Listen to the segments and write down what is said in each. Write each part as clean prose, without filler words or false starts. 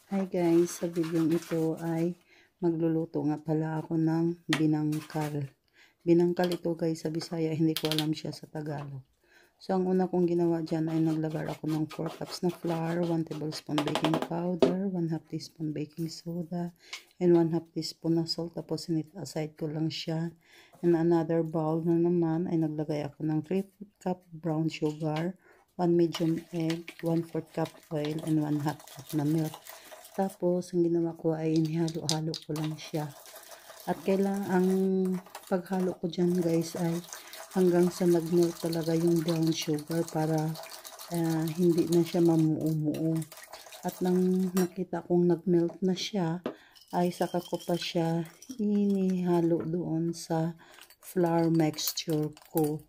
Hi guys, sa video ito ay magluluto nga pala ako ng binangkal. Binangkal ito guys sa Bisaya, hindi ko alam siya sa Tagalog. So ang una kong ginawa dyan ay naglagay ako ng 4 cups na flour, 1 tablespoon baking powder, 1/2 teaspoon baking soda, and 1/2 teaspoon na salt. Tapos sinit aside ko lang siya. And another bowl na naman ay naglagay ako ng 3/4 cup brown sugar, 1 medium egg, 1/4 cup oil, and 1/2 cup na milk. Tapos, ang ginawa ko ay inihalo-halo ko lang siya. At kailangan, ang paghalo ko dyan guys ay hanggang sa nag-melt talaga yung brown sugar para hindi na siya mamuo-muo. At nang nakita kong nag-melt na siya, ay saka ko pa siya inihalo doon sa flour mixture ko.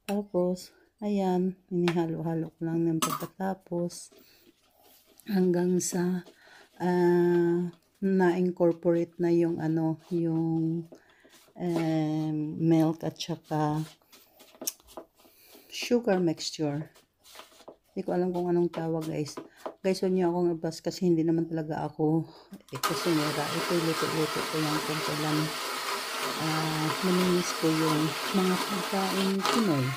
Tapos, ayan, inihalo-halo ko lang ng pagkatapos hanggang sa na-incorporate na yung milk at saka sugar mixture. Hindi ko alam kung anong tawag guys. Guys, huwag niyo akong ibas kasi hindi naman talaga ako kusinera. Ito luto-luto ko yung kung kailan namimiss ko yung mga pagkain Pinoy.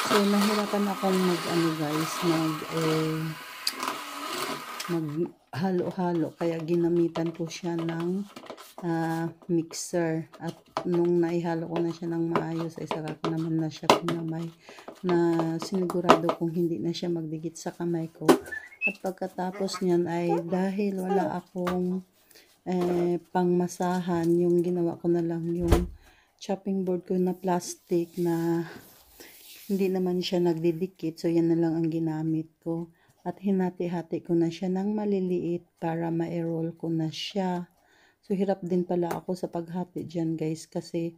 So, nahirapan akong maghalo-halo kaya ginamitan ko siya ng mixer. At nung naihalo ko na siya ng maayos ay saka ko naman na siya pinamay na sinigurado kong hindi na siya magdikit sa kamay ko. At pagkatapos niyan ay dahil wala akong pangmasahan, yung ginawa ko na lang yung chopping board ko na plastic na hindi naman siya nagdidikit. So yan na lang ang ginamit ko. At hinati-hati ko na siya ng maliliit para ma-roll ko na siya. So hirap din pala ako sa paghati dyan guys kasi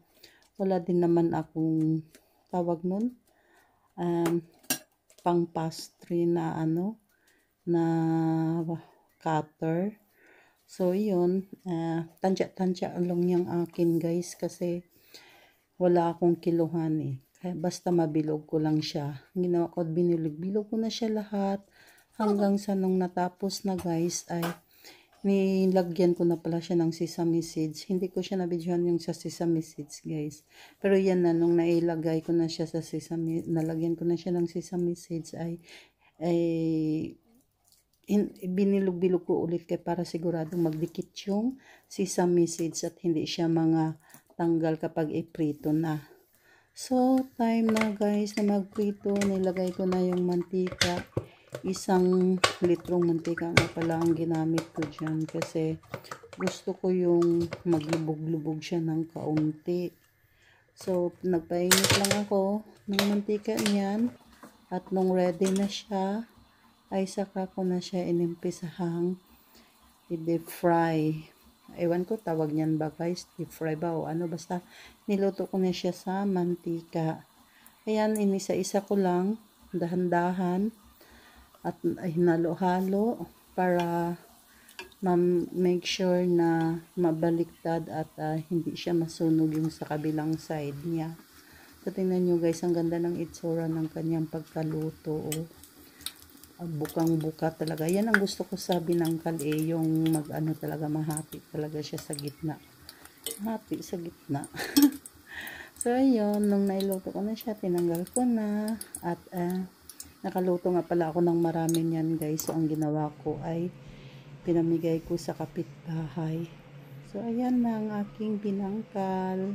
wala din naman akong tawag nun pang pastry na na cutter. So yun, tansya-tansya lang yung akin guys kasi wala akong kiluhan eh. Kaya basta mabilog ko lang siya. Ang ginawa ko, binilog-bilog ko na siya lahat. Hanggang sa nung natapos na guys ay nilagyan ko na pala siya ng sesame seeds. Hindi ko siya nabidyohan yung sa sesame seeds guys. Pero yan na, nung nailagay ko na siya sa sesame, nalagyan ko na siya ng sesame seeds ay binilog-bilog ko ulit kay para siguradong magdikit yung sesame seeds at hindi siya mga tanggal kapag iprito na. So, time na guys na magprito. Nilagay ko na yung mantika. 1 litrong mantika nga pala ang ginamit ko dyan kasi gusto ko yung maglubog-lubog siya ng kaunti. So, nagpainit lang ako ng mantika niyan at nung ready na siya ay saka ko na siya inimpisahang i-deep fry. Ewan ko tawag niyan ba guys, deep fry ba o ano, basta niluto ko na siya sa mantika. Ayan, inisa-isa ko lang dahan-dahan at hinalo-halo para make sure na mabaliktad at hindi siya masunog yung sa kabilang side niya. So tingnan nyo guys, ang ganda ng itsura ng kanyang pagkaluto. Bukang-buka talaga. Yan ang gusto ko sa binangkal yung talaga mahati talaga siya sa gitna. Mahati sa gitna. So ayun, nung nailuto ko na siya, tinanggal ko na at nakaluto nga pala ako ng marami niyan guys. So ang ginawa ko ay pinamigay ko sa kapitbahay. So ayan na ang aking binangkal.